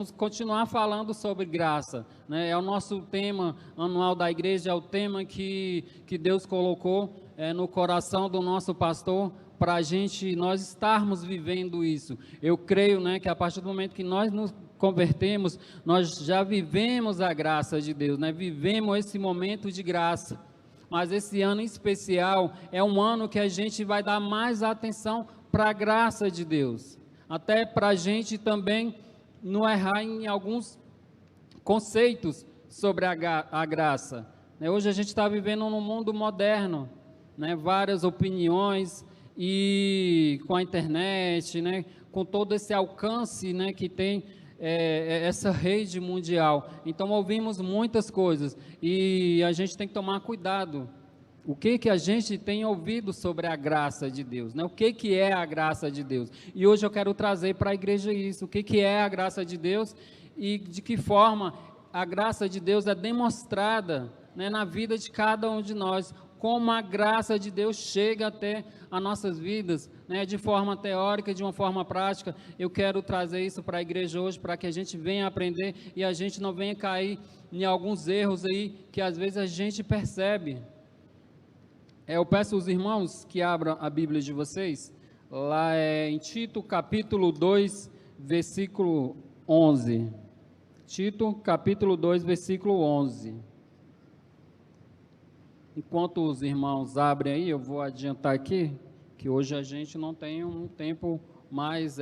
Vamos continuar falando sobre graça, né? É o nosso tema anual da igreja, é o tema que Deus colocou no coração do nosso pastor para nós estarmos vivendo isso. Eu creio, né, que a partir do momento que nós nos convertemos, nós já vivemos a graça de Deus, né? Vivemos esse momento de graça. Mas esse ano em especial é um ano que a gente vai dar mais atenção para a graça de Deus, até para a gente também não errar em alguns conceitos sobre a graça. Hoje a gente está vivendo num mundo moderno, né? Várias opiniões e com a internet, né? Com todo esse alcance, né? Que tem essa rede mundial. Então ouvimos muitas coisas e a gente tem que tomar cuidado. O que a gente tem ouvido sobre a graça de Deus, né? O que é a graça de Deus? E hoje eu quero trazer para a igreja isso, o que é a graça de Deus e de que forma a graça de Deus é demonstrada, né, na vida de cada um de nós, como a graça de Deus chega até as nossas vidas, né, de forma teórica, de uma forma prática. Eu quero trazer isso para a igreja hoje, para que a gente venha aprender e a gente não venha cair em alguns erros aí que às vezes a gente percebe. Eu peço aos irmãos que abram a Bíblia de vocês, lá em Tito, capítulo 2, versículo 11. Tito, capítulo 2, versículo 11. Enquanto os irmãos abrem aí, eu vou adiantar aqui, que hoje a gente não tem um tempo mais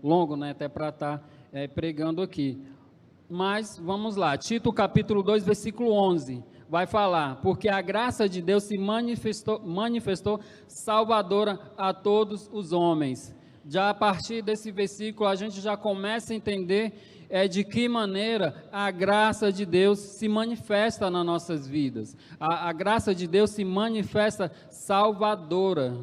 longo, né, até para estar pregando aqui. Mas vamos lá, Tito, capítulo 2, versículo 11. Vai falar, porque a graça de Deus se manifestou salvadora a todos os homens. Já a partir desse versículo, a gente já começa a entender de que maneira a graça de Deus se manifesta nas nossas vidas. A graça de Deus se manifesta salvadora,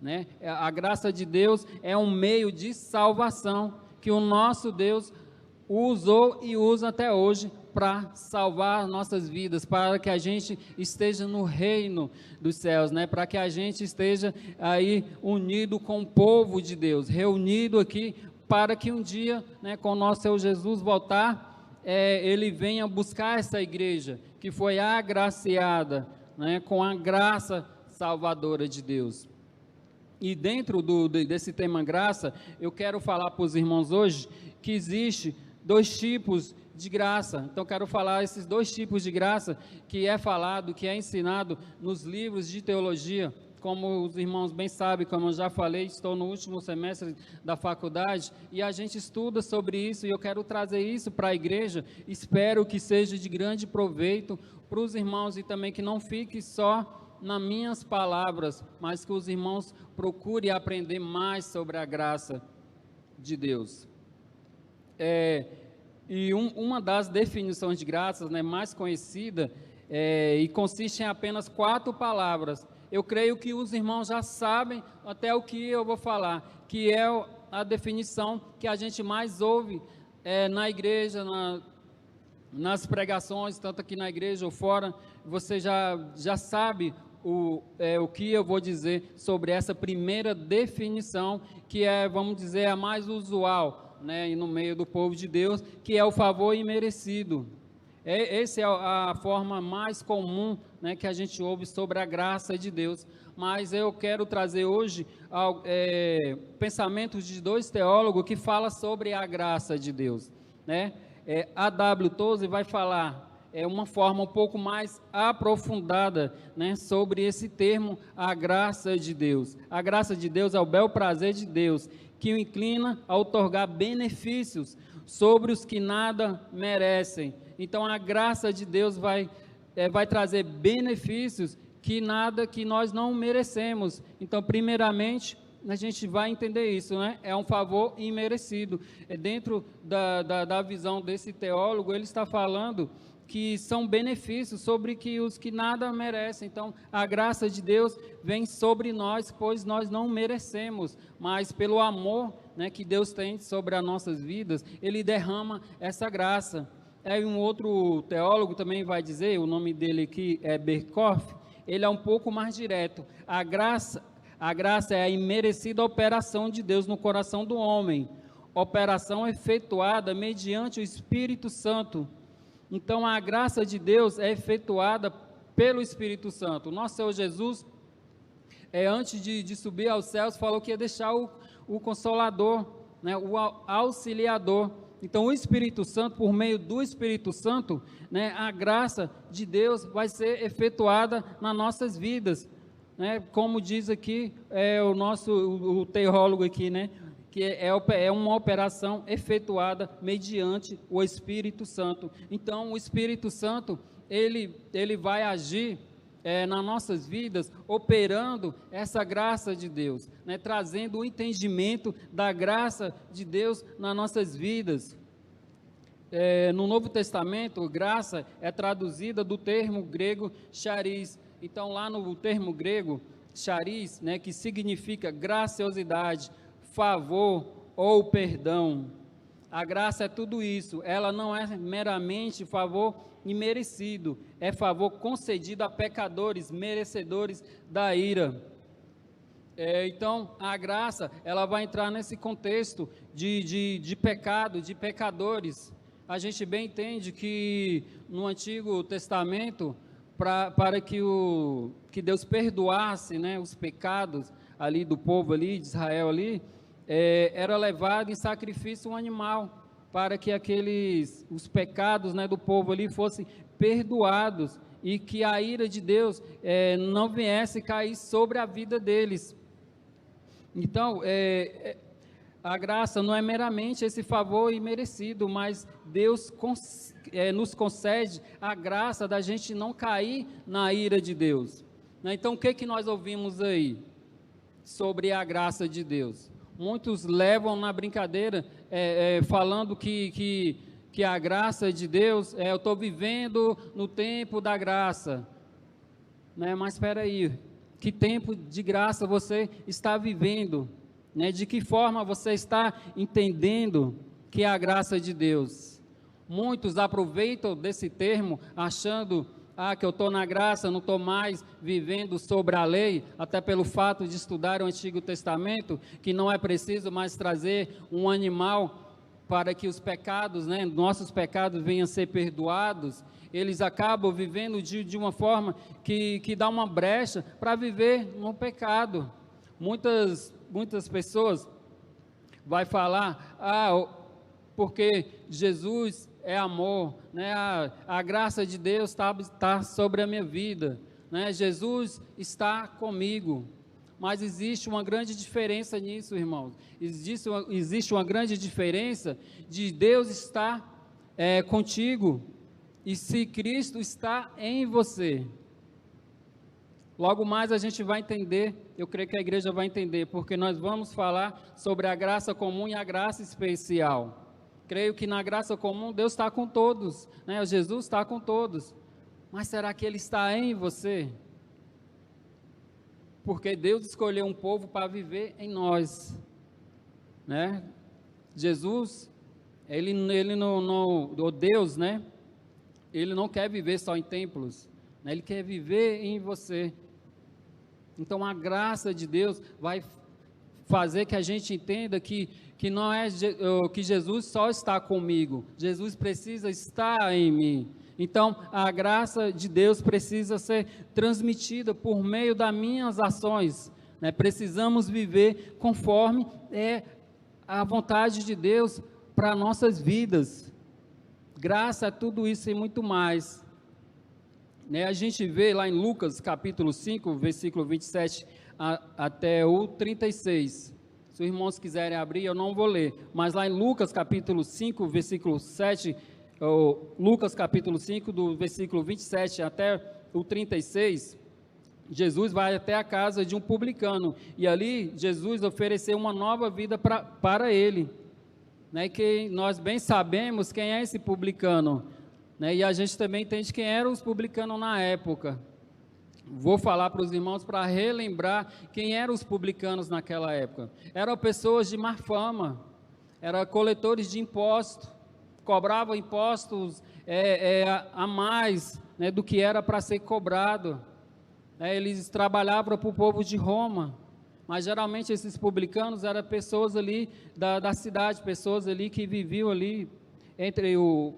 né? A graça de Deus é um meio de salvação que o nosso Deus usou e usa até hoje para salvar nossas vidas, para que a gente esteja no reino dos céus, né? Para que a gente esteja aí unido com o povo de Deus, reunido aqui, para que um dia, né, com o nosso Senhor Jesus voltar, Ele venha buscar essa igreja que foi agraciada, né, com a graça salvadora de Deus. E dentro desse tema graça, eu quero falar para os irmãos hoje que existe dois tipos de graça. Então quero falar esses dois tipos de graça que é falado, que é ensinado nos livros de teologia. Como os irmãos bem sabem, como eu já falei, estou no último semestre da faculdade e a gente estuda sobre isso e eu quero trazer isso para a igreja. Espero que seja de grande proveito para os irmãos e também que não fique só nas minhas palavras, mas que os irmãos procurem aprender mais sobre a graça de Deus. E uma das definições de graças, né, mais conhecida e consiste em apenas 4 palavras. Eu creio que os irmãos já sabem até o que eu vou falar, que é a definição que a gente mais ouve na igreja, nas pregações, tanto aqui na igreja ou fora. Você já sabe o que eu vou dizer sobre essa primeira definição, que é, vamos dizer, a mais usual, né, no meio do povo de Deus, que é o favor imerecido. Essa é a forma mais comum, né, que a gente ouve sobre a graça de Deus. Mas eu quero trazer hoje pensamentos de 2 teólogos que falam sobre a graça de Deus, né? A.W. Tozer vai falar uma forma um pouco mais aprofundada, né, sobre esse termo, a graça de Deus. A graça de Deus é o bel prazer de Deus, que o inclina a outorgar benefícios sobre os que nada merecem. Então a graça de Deus vai trazer benefícios que nós não merecemos. Então, primeiramente, a gente vai entender isso, né? É um favor imerecido. Dentro da visão desse teólogo, ele está falando que são benefícios sobre os que nada merecem. Então, a graça de Deus vem sobre nós, pois nós não merecemos, mas pelo amor, né, que Deus tem sobre as nossas vidas, Ele derrama essa graça. Um outro teólogo também vai dizer, o nome dele aqui é Berkhoff, ele é um pouco mais direto. A graça é a imerecida operação de Deus no coração do homem, operação efetuada mediante o Espírito Santo. Então, a graça de Deus é efetuada pelo Espírito Santo. Nosso Senhor Jesus, antes de subir aos céus, falou que ia deixar o Consolador, né, o Auxiliador. Então, o Espírito Santo, por meio do Espírito Santo, né, a graça de Deus vai ser efetuada nas nossas vidas, né, como diz aqui o teólogo aqui, né, que é uma operação efetuada mediante o Espírito Santo. Então, o Espírito Santo, ele vai agir nas nossas vidas, operando essa graça de Deus, né, trazendo o entendimento da graça de Deus nas nossas vidas. No Novo Testamento, graça é traduzida do termo grego charis. Então, lá no termo grego charis, né, que significa graciosidade, favor ou perdão. A graça é tudo isso, ela não é meramente favor imerecido, é favor concedido a pecadores, merecedores da ira. Então, a graça, ela vai entrar nesse contexto de pecado, de pecadores. A gente bem entende que no Antigo Testamento, para que Deus perdoasse, né, os pecados ali do povo ali, de Israel ali, era levado em sacrifício um animal, para que os pecados, né, do povo ali fossem perdoados e que a ira de Deus não viesse cair sobre a vida deles. Então, a graça não é meramente esse favor imerecido, mas Deus nos concede a graça da gente não cair na ira de Deus. Então, o que nós ouvimos aí sobre a graça de Deus? Muitos levam na brincadeira, falando que a graça de Deus, eu estou vivendo no tempo da graça, né? Mas espera aí, que tempo de graça você está vivendo, né? De que forma você está entendendo que é a graça de Deus? Muitos aproveitam desse termo, achando que eu estou na graça, não estou mais vivendo sobre a lei, até pelo fato de estudar o Antigo Testamento, que não é preciso mais trazer um animal para que os pecados, né, nossos pecados venham a ser perdoados. Eles acabam vivendo de uma forma que dá uma brecha para viver no pecado. Muitas pessoas vai falar, porque Jesus é amor, né? A graça de Deus está sobre a minha vida, né? Jesus está comigo. Mas existe uma grande diferença nisso, irmãos. Existe uma grande diferença de Deus estar contigo e se Cristo está em você. Logo mais a gente vai entender, eu creio que a igreja vai entender, porque nós vamos falar sobre a graça comum e a graça especial. Creio que na graça comum Deus está com todos, né? Jesus está com todos. Mas será que Ele está em você? Porque Deus escolheu um povo para viver em nós, né? Jesus, Ele não, o Deus, né? Ele não quer viver só em templos, né? Ele quer viver em você. Então a graça de Deus vai fazer que a gente entenda que não é que Jesus só está comigo, Jesus precisa estar em mim. Então a graça de Deus precisa ser transmitida por meio das minhas ações, né? Precisamos viver conforme a vontade de Deus para nossas vidas. Graça é tudo isso e muito mais, né? A gente vê lá em Lucas capítulo 5, versículo 27 até o 36. Se os irmãos quiserem abrir, eu não vou ler, mas lá em Lucas capítulo 5, versículo 7, Lucas capítulo 5, do versículo 27 até o 36, Jesus vai até a casa de um publicano, e ali Jesus ofereceu uma nova vida para ele, né? Que nós bem sabemos quem é esse publicano, né? E a gente também entende quem eram os publicanos na época. Vou falar para os irmãos para relembrar quem eram os publicanos naquela época. Eram pessoas de má fama, eram coletores de impostos, cobravam impostos a mais, né, do que era para ser cobrado. Eles trabalhavam para o povo de Roma. Mas geralmente esses publicanos eram pessoas ali da cidade, pessoas ali que viviam ali,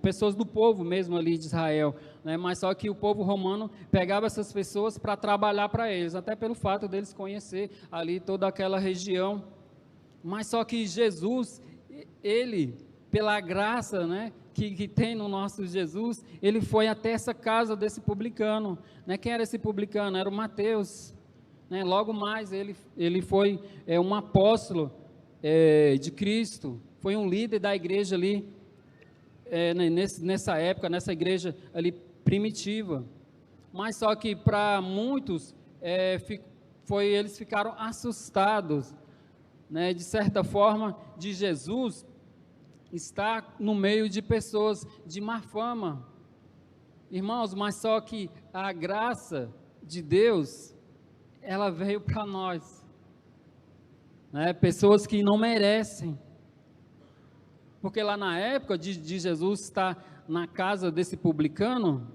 pessoas do povo mesmo ali de Israel, né? Mas só que o povo romano pegava essas pessoas para trabalhar para eles, até pelo fato deles conhecer ali toda aquela região. Mas só que Jesus, ele, pela graça, né, que tem no nosso Jesus, ele foi até essa casa desse publicano, né? Quem era esse publicano? Era o Mateus, né? Logo mais ele foi um apóstolo de Cristo, foi um líder da igreja ali, nessa época, nessa igreja ali primitiva. Mas só que para muitos eles ficaram assustados, né, de certa forma, de Jesus estar no meio de pessoas de má fama. Irmãos, mas só que a graça de Deus, ela veio para nós, né, pessoas que não merecem. Porque lá na época de Jesus estar na casa desse publicano,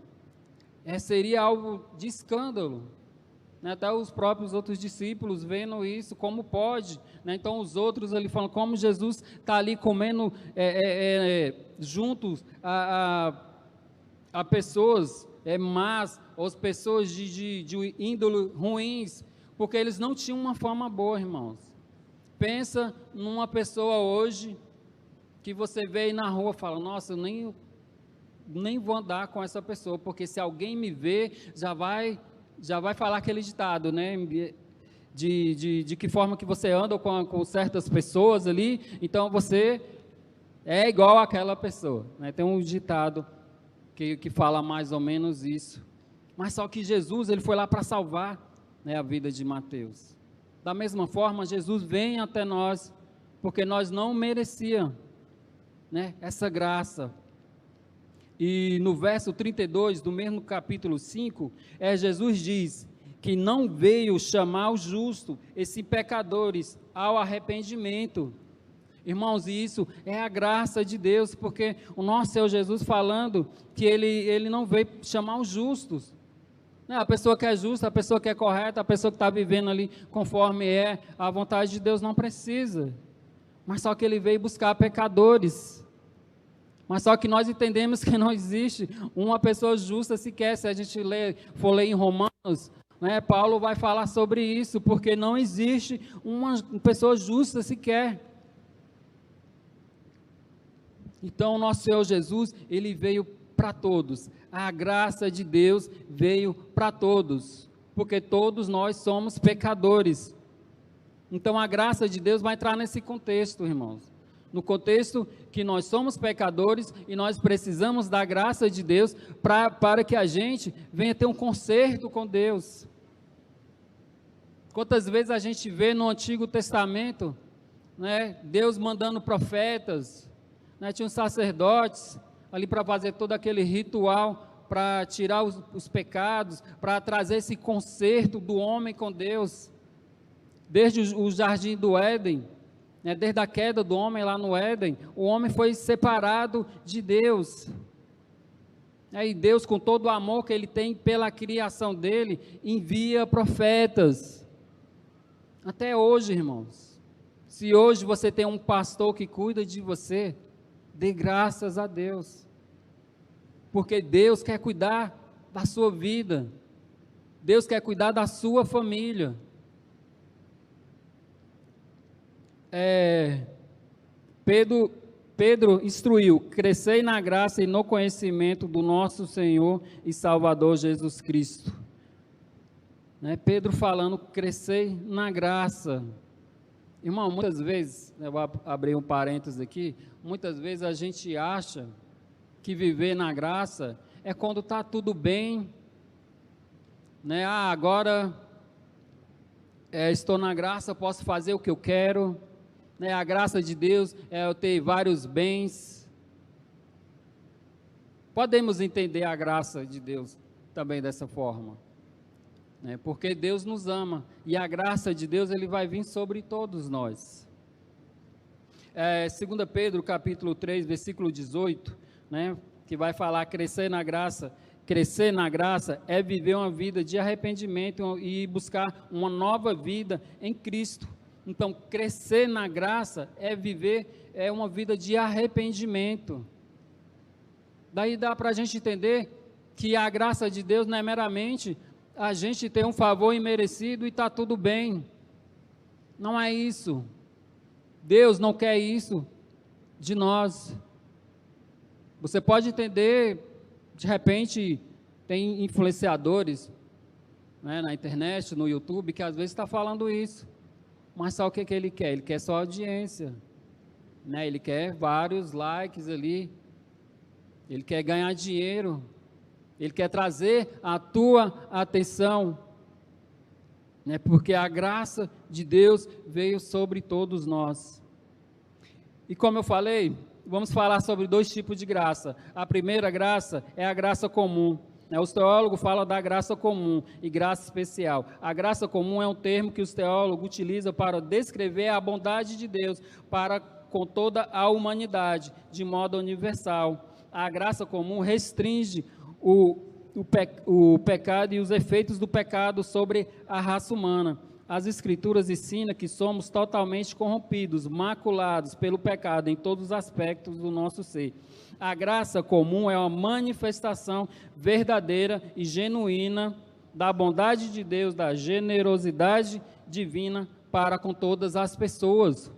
seria algo de escândalo, né? Até os próprios outros discípulos vendo isso, como pode, né? Então os outros ali falam, como Jesus está ali comendo juntos a pessoas más, ou as pessoas de índole ruins, porque eles não tinham uma fama boa, irmãos. Pensa numa pessoa hoje que você vê aí na rua e fala, nossa, eu nem vou andar com essa pessoa, porque se alguém me ver, já vai falar aquele ditado, né, de que forma que você anda com certas pessoas ali, então você é igual àquela pessoa, né? Tem um ditado que fala mais ou menos isso. Mas só que Jesus, ele foi lá para salvar, né, a vida de Mateus. Da mesma forma, Jesus vem até nós, porque nós não merecíamos, né, essa graça. E no verso 32 do mesmo capítulo 5, Jesus diz que não veio chamar os justos, esses pecadores, ao arrependimento. Irmãos, isso é a graça de Deus, porque o nosso Senhor Jesus falando que ele não veio chamar os justos, né? A pessoa que é justa, a pessoa que é correta, a pessoa que está vivendo ali conforme a vontade de Deus, não precisa, mas só que ele veio buscar pecadores. Mas só que nós entendemos que não existe uma pessoa justa sequer. Se a gente for ler em Romanos, né, Paulo vai falar sobre isso, porque não existe uma pessoa justa sequer. Então, o nosso Senhor Jesus, ele veio para todos. A graça de Deus veio para todos, porque todos nós somos pecadores. Então, a graça de Deus vai entrar nesse contexto, irmãos. No contexto que nós somos pecadores e nós precisamos da graça de Deus para que a gente venha ter um conserto com Deus. Quantas vezes a gente vê no Antigo Testamento, né, Deus mandando profetas, né, tinha uns sacerdotes ali para fazer todo aquele ritual, para tirar os pecados, para trazer esse conserto do homem com Deus, desde o jardim do Éden. Desde a queda do homem lá no Éden, o homem foi separado de Deus. E Deus, com todo o amor que Ele tem pela criação dEle, envia profetas. Até hoje, irmãos, se hoje você tem um pastor que cuida de você, dê graças a Deus. Porque Deus quer cuidar da sua vida. Deus quer cuidar da sua família. Pedro instruiu, crescei na graça e no conhecimento do nosso Senhor e Salvador Jesus Cristo. Né? Pedro falando, crescei na graça. Irmão, muitas vezes, eu vou abrir um parênteses aqui, muitas vezes a gente acha que viver na graça é quando está tudo bem, né? Agora estou na graça, posso fazer o que eu quero. Né, a graça de Deus é eu ter vários bens. Podemos entender a graça de Deus também dessa forma, né, porque Deus nos ama, e a graça de Deus ele vai vir sobre todos nós. 2 Pedro capítulo 3, versículo 18, né, que vai falar, crescer na graça Crescer na graça é viver uma vida de arrependimento e buscar uma nova vida em Cristo. Então, crescer na graça é viver uma vida de arrependimento. Daí dá para a gente entender que a graça de Deus não é meramente a gente ter um favor imerecido e está tudo bem. Não é isso. Deus não quer isso de nós. Você pode entender, de repente, tem influenciadores, né, na internet, no YouTube, que às vezes está falando isso. Mas só o que ele quer? Ele quer só audiência. Né? Ele quer vários likes ali. Ele quer ganhar dinheiro. Ele quer trazer a tua atenção. Né? Porque a graça de Deus veio sobre todos nós. E como eu falei, vamos falar sobre dois tipos de graça. A primeira graça é a graça comum. Os teólogos falam da graça comum e graça especial. A graça comum é um termo que os teólogos utilizam para descrever a bondade de Deus para com toda a humanidade, de modo universal. A graça comum restringe o pecado e os efeitos do pecado sobre a raça humana. As Escrituras ensinam que somos totalmente corrompidos, maculados pelo pecado em todos os aspectos do nosso ser. A graça comum é uma manifestação verdadeira e genuína da bondade de Deus, da generosidade divina para com todas as pessoas.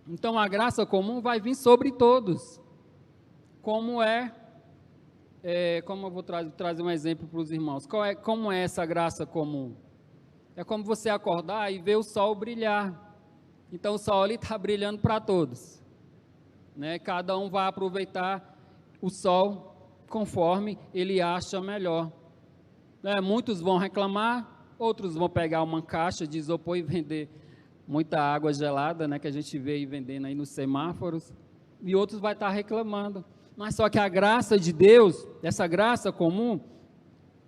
Então, a graça comum vai vir sobre todos. Como eu vou trazer um exemplo para os irmãos. Como é essa graça comum? É como você acordar e ver o sol brilhar. Então, o sol ali está brilhando para todos. Né? Cada um vai aproveitar o sol conforme ele acha melhor. Né? Muitos vão reclamar, outros vão pegar uma caixa de isopor e vender muita água gelada, né, que a gente vê aí vendendo aí nos semáforos, e outros vai estar reclamando. Mas só que a graça de Deus, essa graça comum,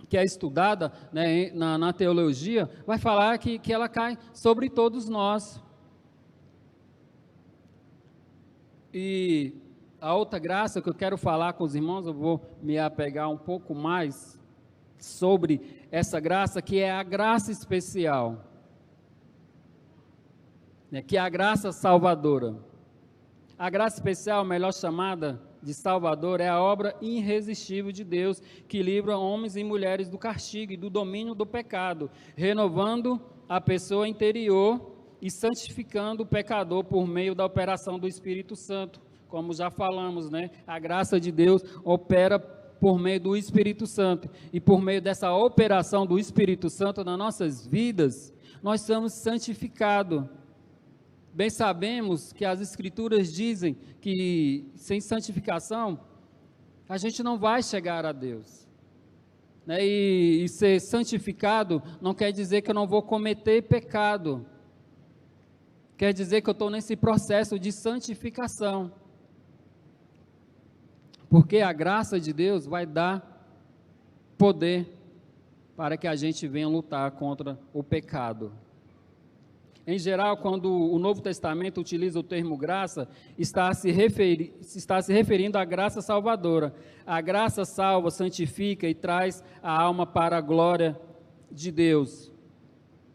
que é estudada, né, na teologia, vai falar que ela cai sobre todos nós. E a outra graça que eu quero falar com os irmãos, eu vou me apegar um pouco mais sobre essa graça, que é a graça especial, né, que é a graça salvadora. A graça especial, melhor chamada de Salvador, é a obra irresistível de Deus, que livra homens e mulheres do castigo e do domínio do pecado, renovando a pessoa interior e santificando o pecador por meio da operação do Espírito Santo. Como já falamos, né? A graça de Deus opera por meio do Espírito Santo, e por meio dessa operação do Espírito Santo nas nossas vidas, nós somos santificados. Bem sabemos que as Escrituras dizem que sem santificação a gente não vai chegar a Deus, né? E ser santificado não quer dizer que eu não vou cometer pecado, quer dizer que eu estou nesse processo de santificação, porque a graça de Deus vai dar poder para que a gente venha lutar contra o pecado. Em geral, quando o Novo Testamento utiliza o termo graça, está se referindo à graça salvadora. A graça salva, santifica e traz a alma para a glória de Deus.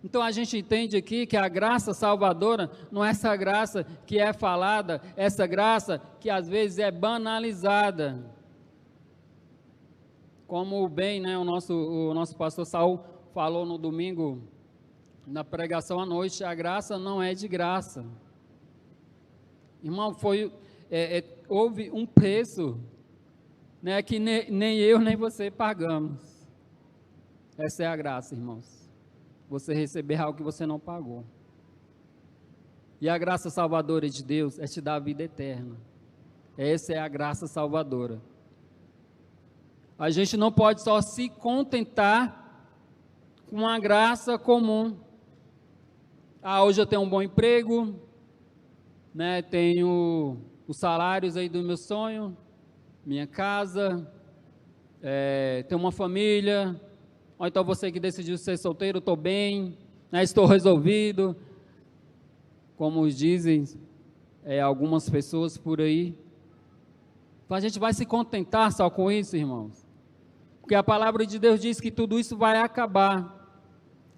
Então a gente entende aqui que a graça salvadora não é essa graça que é falada, essa graça que às vezes é banalizada. Como bem, né, o nosso pastor Saul falou no domingo, na pregação à noite, a graça não é de graça. Irmão, houve um preço, né, que nem eu nem você pagamos. Essa é a graça, irmãos. Você receber algo que você não pagou. E a graça salvadora de Deus é te dar a vida eterna. Essa é a graça salvadora. A gente não pode só se contentar com a graça comum. Hoje eu tenho um bom emprego, né, tenho os salários aí do meu sonho, minha casa, tenho uma família, ou então você que decidiu ser solteiro, estou bem, né, estou resolvido, como dizem algumas pessoas por aí. Então a gente vai se contentar só com isso, irmãos? Porque a palavra de Deus diz que tudo isso vai acabar,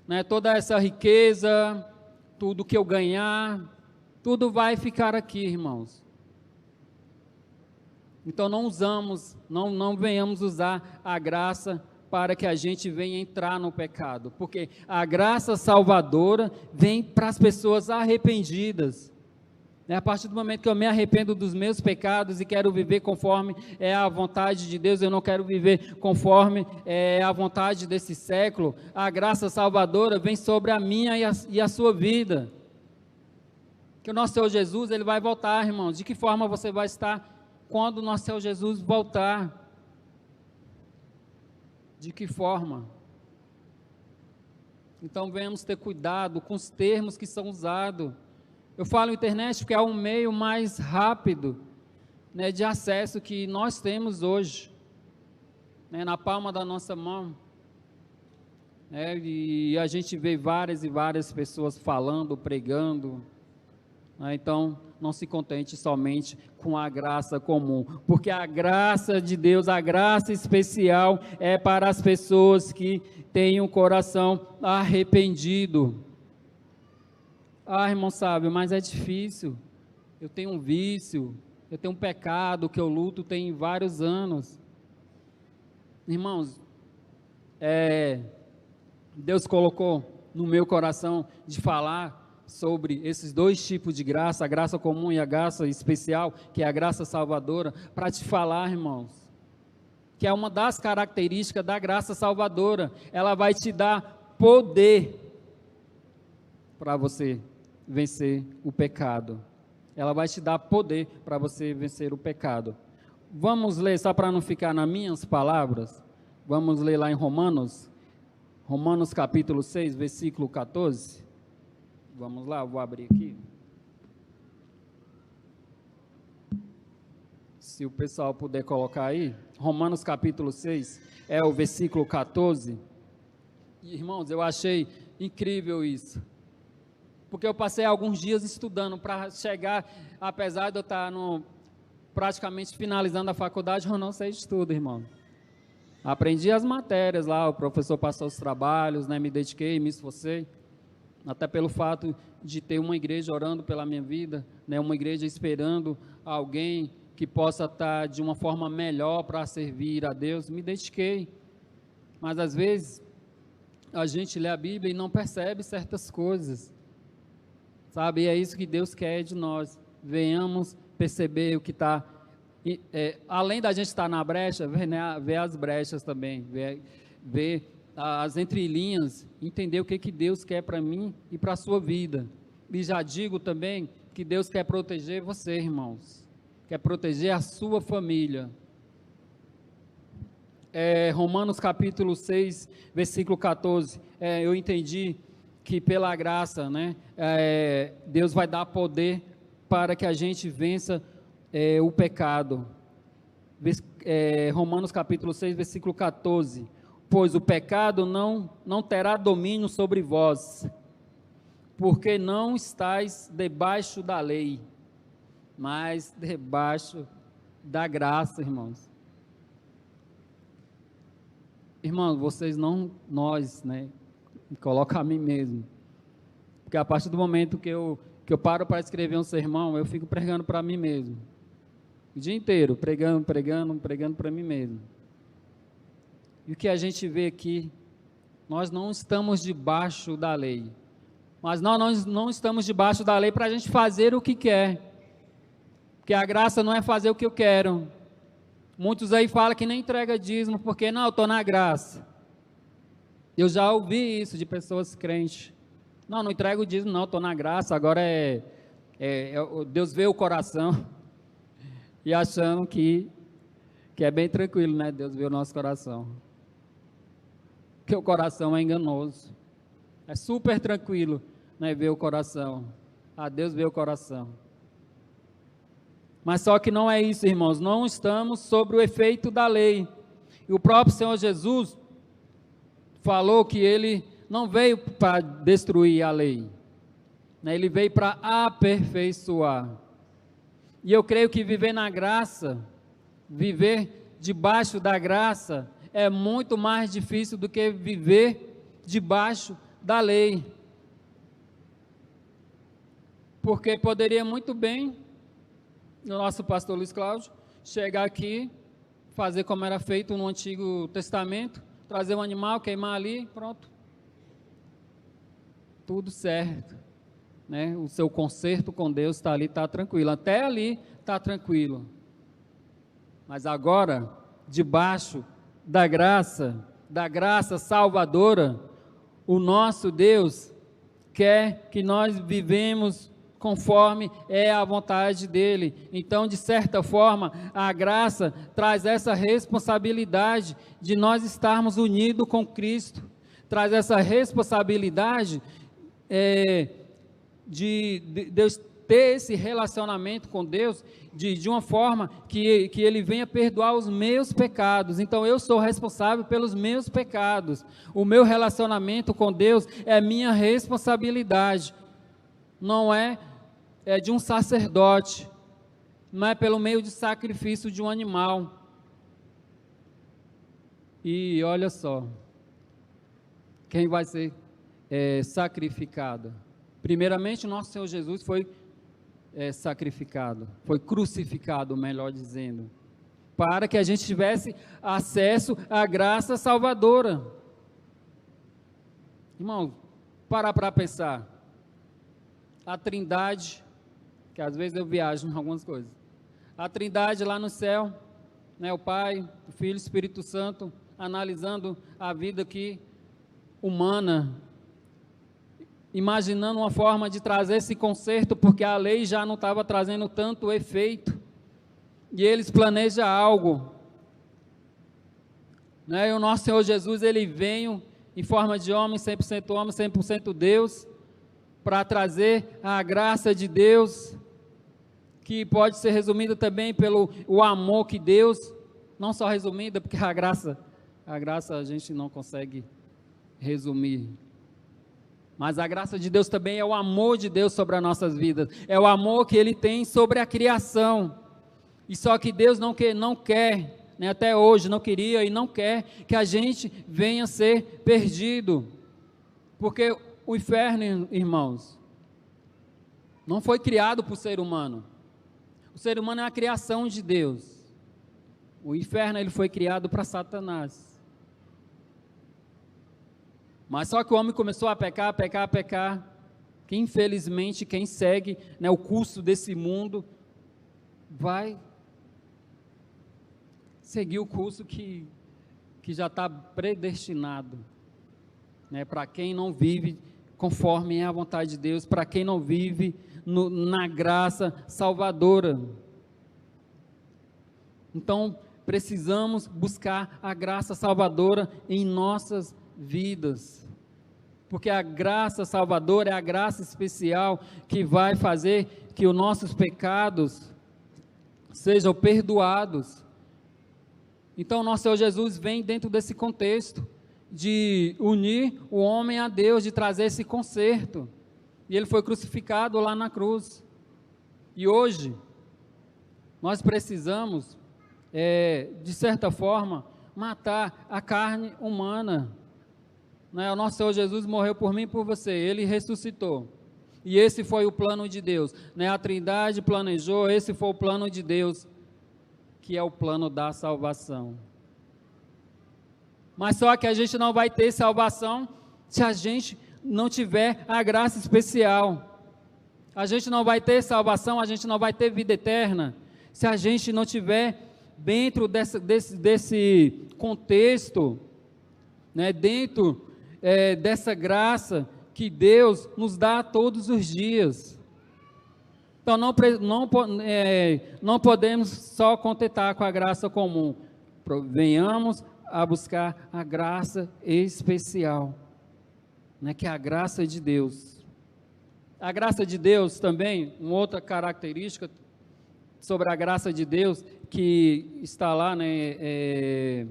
né? Toda essa riqueza, tudo que eu ganhar, tudo vai ficar aqui, irmãos. Então não venhamos usar a graça para que a gente venha entrar no pecado, porque a graça salvadora vem para as pessoas arrependidas. A partir do momento que eu me arrependo dos meus pecados e quero viver conforme a vontade de Deus, eu não quero viver conforme a vontade desse século, a graça salvadora vem sobre a minha e a sua vida. Que o nosso Senhor Jesus, Ele vai voltar, irmãos. De que forma você vai estar quando o nosso Senhor Jesus voltar? De que forma? Então venhamos ter cuidado com os termos que são usados. Eu falo internet porque é um meio mais rápido, né, de acesso que nós temos hoje, né, na palma da nossa mão, né, e a gente vê várias e várias pessoas falando, pregando, né, então não se contente somente com a graça comum, porque a graça de Deus, a graça especial é para as pessoas que têm um coração arrependido. Ah, irmão sábio, mas é difícil, eu tenho um vício, eu tenho um pecado que eu luto tem vários anos. Irmãos, Deus colocou no meu coração de falar sobre esses dois tipos de graça, a graça comum e a graça especial, que é a graça salvadora, para te falar, irmãos, que é uma das características da graça salvadora, ela vai te dar poder para você vencer o pecado. Ela vai te dar poder para você vencer o pecado. Vamos ler, só para não ficar nas minhas palavras, vamos ler lá em Romanos capítulo 6, versículo 14. Vamos lá, eu vou abrir aqui. Se o pessoal puder colocar aí, Romanos capítulo 6, é o versículo 14. E, irmãos, eu achei incrível isso. Porque eu passei alguns dias estudando para chegar, apesar de eu estar praticamente finalizando a faculdade, eu não sei de tudo, irmão. Aprendi as matérias lá, o professor passou os trabalhos, né, me dediquei, me esforcei, até pelo fato de ter uma igreja orando pela minha vida, né, uma igreja esperando alguém que possa estar de uma forma melhor para servir a Deus, me dediquei. Mas às vezes a gente lê a Bíblia e não percebe certas coisas. Sabe, e é isso que Deus quer de nós, venhamos perceber o que está, além da gente estar na brecha, ver as brechas também, ver as entrelinhas, entender o que Deus quer para mim e para a sua vida. E já digo também que Deus quer proteger você, irmãos, quer proteger a sua família. Romanos capítulo 6, versículo 14, eu entendi que pela graça, né, Deus vai dar poder para que a gente vença o pecado. Romanos capítulo 6, versículo 14, pois o pecado não terá domínio sobre vós, porque não estáis debaixo da lei, mas debaixo da graça, irmãos. Irmãos, nós, né, coloca a mim mesmo, porque a partir do momento que eu paro para escrever um sermão, eu fico pregando para mim mesmo, o dia inteiro, pregando para mim mesmo. E o que a gente vê aqui, nós não estamos debaixo da lei, mas nós não estamos debaixo da lei para a gente fazer o que quer, porque a graça não é fazer o que eu quero. Muitos aí falam que nem entrega dízimo, porque não, eu estou na graça. Eu já ouvi isso de pessoas crentes. Não entrego o dízimo, não, estou na graça, agora Deus vê o coração. E achando que é bem tranquilo, né? Deus vê o nosso coração. Porque o coração é enganoso. É super tranquilo, né, ver o coração. Deus vê o coração. Mas só que não é isso, irmãos. Não estamos sob o efeito da lei. E o próprio Senhor Jesus falou que Ele não veio para destruir a lei, né? Ele veio para aperfeiçoar. E eu creio que viver na graça, viver debaixo da graça, é muito mais difícil do que viver debaixo da lei. Porque poderia muito bem o nosso pastor Luiz Cláudio chegar aqui, fazer como era feito no Antigo Testamento, trazer um animal, queimar ali, pronto. Tudo certo, né? O seu conserto com Deus está ali, está tranquilo. Até ali está tranquilo. Mas agora, debaixo da graça salvadora, o nosso Deus quer que nós vivemos conforme é a vontade dele. Então, de certa forma, a graça traz essa responsabilidade de nós estarmos unidos com Cristo, traz essa responsabilidade de Deus ter esse relacionamento com Deus de uma forma que Ele venha perdoar os meus pecados. Então eu sou responsável pelos meus pecados. O meu relacionamento com Deus é minha responsabilidade. Não é de um sacerdote, não é pelo meio de sacrifício de um animal. E olha só, quem vai ser sacrificado? Primeiramente, nosso Senhor Jesus foi sacrificado, foi crucificado, melhor dizendo, para que a gente tivesse acesso à graça salvadora. Irmão, para pensar, a Trindade, que às vezes eu viajo em algumas coisas, a Trindade lá no céu, né, o Pai, o Filho, o Espírito Santo, analisando a vida aqui humana, imaginando uma forma de trazer esse conserto, porque a lei já não estava trazendo tanto efeito, e eles planejam algo, né? E o nosso Senhor Jesus, ele veio em forma de homem, 100% Deus, para trazer a graça de Deus, que pode ser resumida também pelo o amor que Deus, não só resumida, porque a graça a gente não consegue resumir, mas a graça de Deus também é o amor de Deus sobre as nossas vidas, é o amor que Ele tem sobre a criação, e só que Deus não quer, né, até hoje não queria e não quer que a gente venha ser perdido, porque o inferno, irmãos, não foi criado por o ser humano é a criação de Deus, o inferno ele foi criado para Satanás. Mas só que o homem começou a pecar, que infelizmente quem segue, né, o curso desse mundo, vai seguir o curso que já está predestinado, né, para quem não vive conforme é a vontade de Deus, para quem não vive na graça salvadora. Então, precisamos buscar a graça salvadora em nossas vidas, porque a graça salvadora é a graça especial que vai fazer que os nossos pecados sejam perdoados. Então nosso Senhor Jesus vem dentro desse contexto de unir o homem a Deus, de trazer esse conserto, e ele foi crucificado lá na cruz, e hoje nós precisamos de certa forma matar a carne humana, né? O nosso Senhor Jesus morreu por mim e por você, Ele ressuscitou, e esse foi o plano de Deus, né? A Trindade planejou, esse foi o plano de Deus, que é o plano da salvação. Mas só que a gente não vai ter salvação se a gente não tiver a graça especial, a gente não vai ter salvação, a gente não vai ter vida eterna, se a gente não tiver dentro desse contexto, né, dentro dessa graça que Deus nos dá todos os dias. Então não podemos só contentar com a graça comum, venhamos a buscar a graça especial, né, que é a graça de Deus. A graça de Deus também, uma outra característica sobre a graça de Deus, que está lá, né,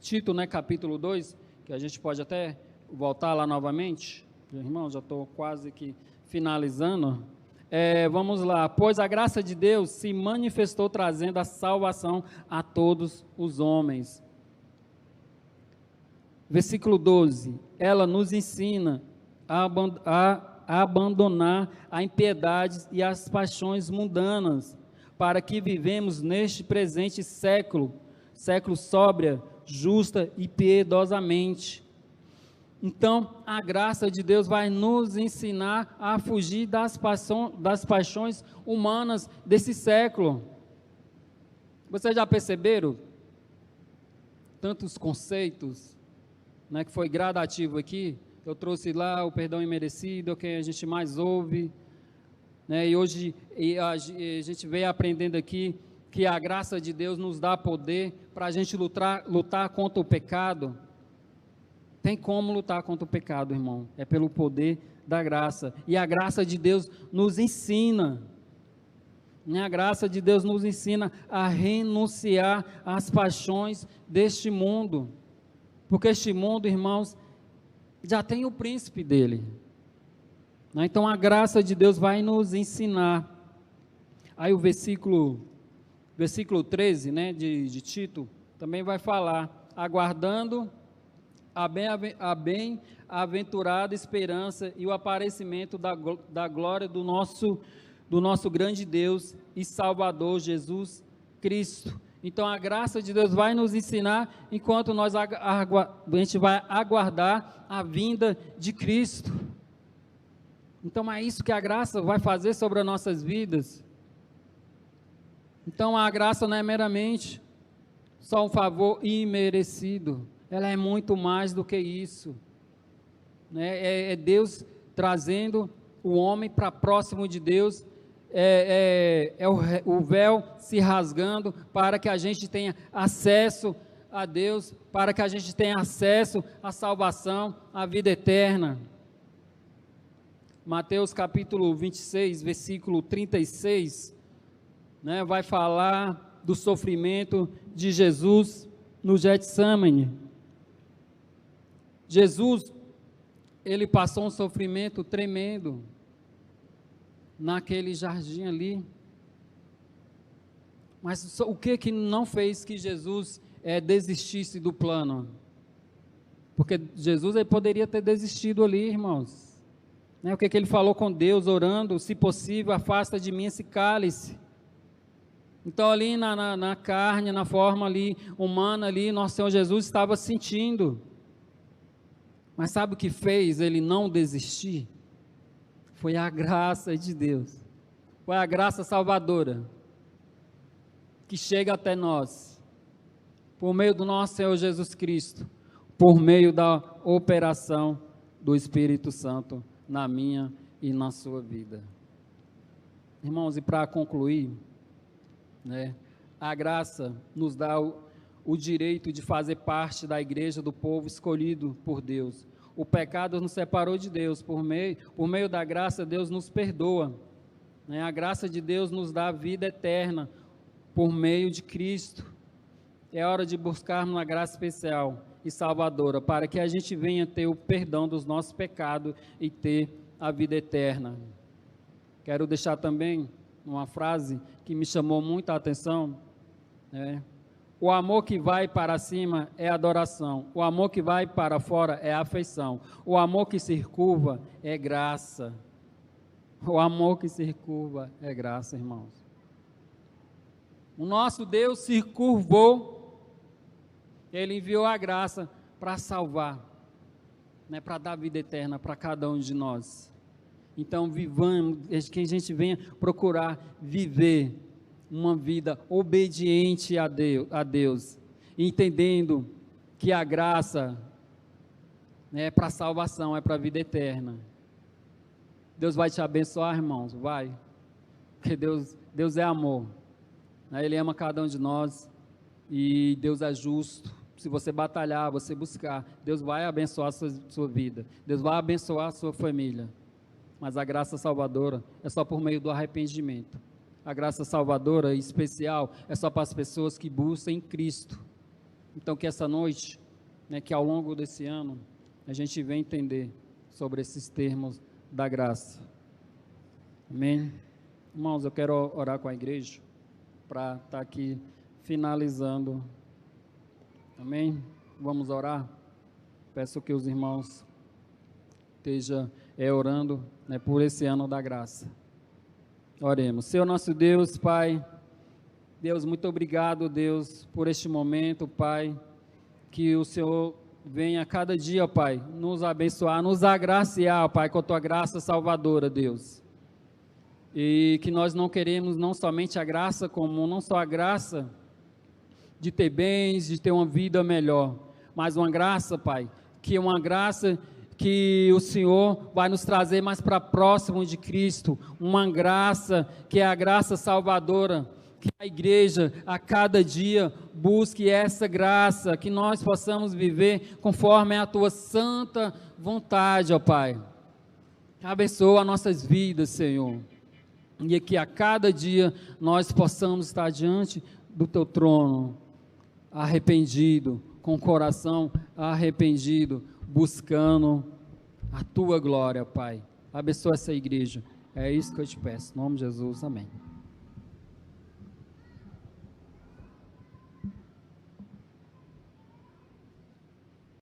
Tito, né, capítulo 2, que a gente pode até voltar lá novamente, irmão, já estou quase que finalizando, Vamos lá. Pois a graça de Deus se manifestou trazendo a salvação a todos os homens. Versículo 12. Ela nos ensina a abandonar a impiedade e as paixões mundanas, para que vivemos neste presente século sóbria, justa e piedosamente. Então, a graça de Deus vai nos ensinar a fugir das paixões humanas desse século. Vocês já perceberam? Tantos conceitos, né, que foi gradativo aqui. Eu trouxe lá o perdão imerecido, que a gente mais ouve, né, e hoje a gente veio aprendendo aqui que a graça de Deus nos dá poder para a gente lutar contra o pecado. Tem como lutar contra o pecado, irmão, é pelo poder da graça, e a graça de Deus nos ensina, né? A graça de Deus nos ensina a renunciar às paixões deste mundo, porque este mundo, irmãos, já tem o príncipe dele, né? Então a graça de Deus vai nos ensinar. Aí o versículo 13, né, de Tito, também vai falar, aguardando a bem-aventurada esperança e o aparecimento da glória do nosso grande Deus e Salvador Jesus Cristo. Então a graça de Deus vai nos ensinar enquanto a gente vai aguardar a vinda de Cristo. Então é isso que a graça vai fazer sobre as nossas vidas. Então a graça não é meramente só um favor imerecido, ela é muito mais do que isso, né? É Deus trazendo o homem para próximo de Deus, o véu se rasgando para que a gente tenha acesso a Deus, para que a gente tenha acesso à salvação, à vida eterna. Mateus capítulo 26, versículo 36, né, vai falar do sofrimento de Jesus no Getsemane. Jesus, ele passou um sofrimento tremendo naquele jardim ali, mas o que não fez que Jesus desistisse do plano? Porque Jesus ele poderia ter desistido ali, irmãos, né? O que ele falou com Deus, orando, se possível, afasta de mim esse cálice. Então ali na carne, na forma ali humana ali, nosso Senhor Jesus estava sentindo. Mas sabe o que fez ele não desistir? Foi a graça de Deus. Foi a graça salvadora que chega até nós, por meio do nosso Senhor Jesus Cristo, por meio da operação do Espírito Santo na minha e na sua vida. Irmãos, e para concluir, né, a graça nos dá o direito de fazer parte da igreja do povo escolhido por Deus. O pecado nos separou de Deus, por meio da graça Deus nos perdoa, né? A graça de Deus nos dá a vida eterna por meio de Cristo. É hora de buscarmos uma graça especial e salvadora, para que a gente venha ter o perdão dos nossos pecados e ter a vida eterna. Quero deixar também uma frase que me chamou muita atenção, né? O amor que vai para cima é adoração, o amor que vai para fora é afeição, o amor que se curva é graça. O amor que se curva é graça, irmãos. O nosso Deus se curvou, Ele enviou a graça para salvar, né, para dar vida eterna para cada um de nós. Então vivamos, que a gente venha procurar viver uma vida obediente a Deus, entendendo que a graça é para salvação, é para a vida eterna. Deus vai te abençoar, irmãos, vai, porque Deus é amor, né? Ele ama cada um de nós, e Deus é justo. Se você batalhar, você buscar, Deus vai abençoar a sua vida, Deus vai abençoar a sua família, mas a graça salvadora é só por meio do arrependimento. A graça salvadora especial é só para as pessoas que buscam em Cristo. Então que essa noite, né, que ao longo desse ano, a gente venha entender sobre esses termos da graça. Amém. Irmãos, eu quero orar com a igreja para estar aqui finalizando. Amém. Vamos orar. Peço que os irmãos estejam orando, né, por esse ano da graça. Oremos. Senhor nosso Deus, Pai, Deus, muito obrigado, Deus, por este momento, Pai, que o Senhor venha cada dia, Pai, nos abençoar, nos agraciar, Pai, com a Tua graça salvadora, Deus. E que nós não queremos não somente a graça comum, não só a graça de ter bens, de ter uma vida melhor, mas uma graça, Pai, que é uma graça que o Senhor vai nos trazer mais para próximo de Cristo, uma graça que é a graça salvadora, que a igreja a cada dia busque essa graça, que nós possamos viver conforme a Tua santa vontade, ó Pai. Abençoa nossas vidas, Senhor, e que a cada dia nós possamos estar diante do Teu trono, arrependido, com o coração arrependido, buscando a Tua glória, Pai. Abençoa essa igreja, é isso que eu te peço, em nome de Jesus, amém.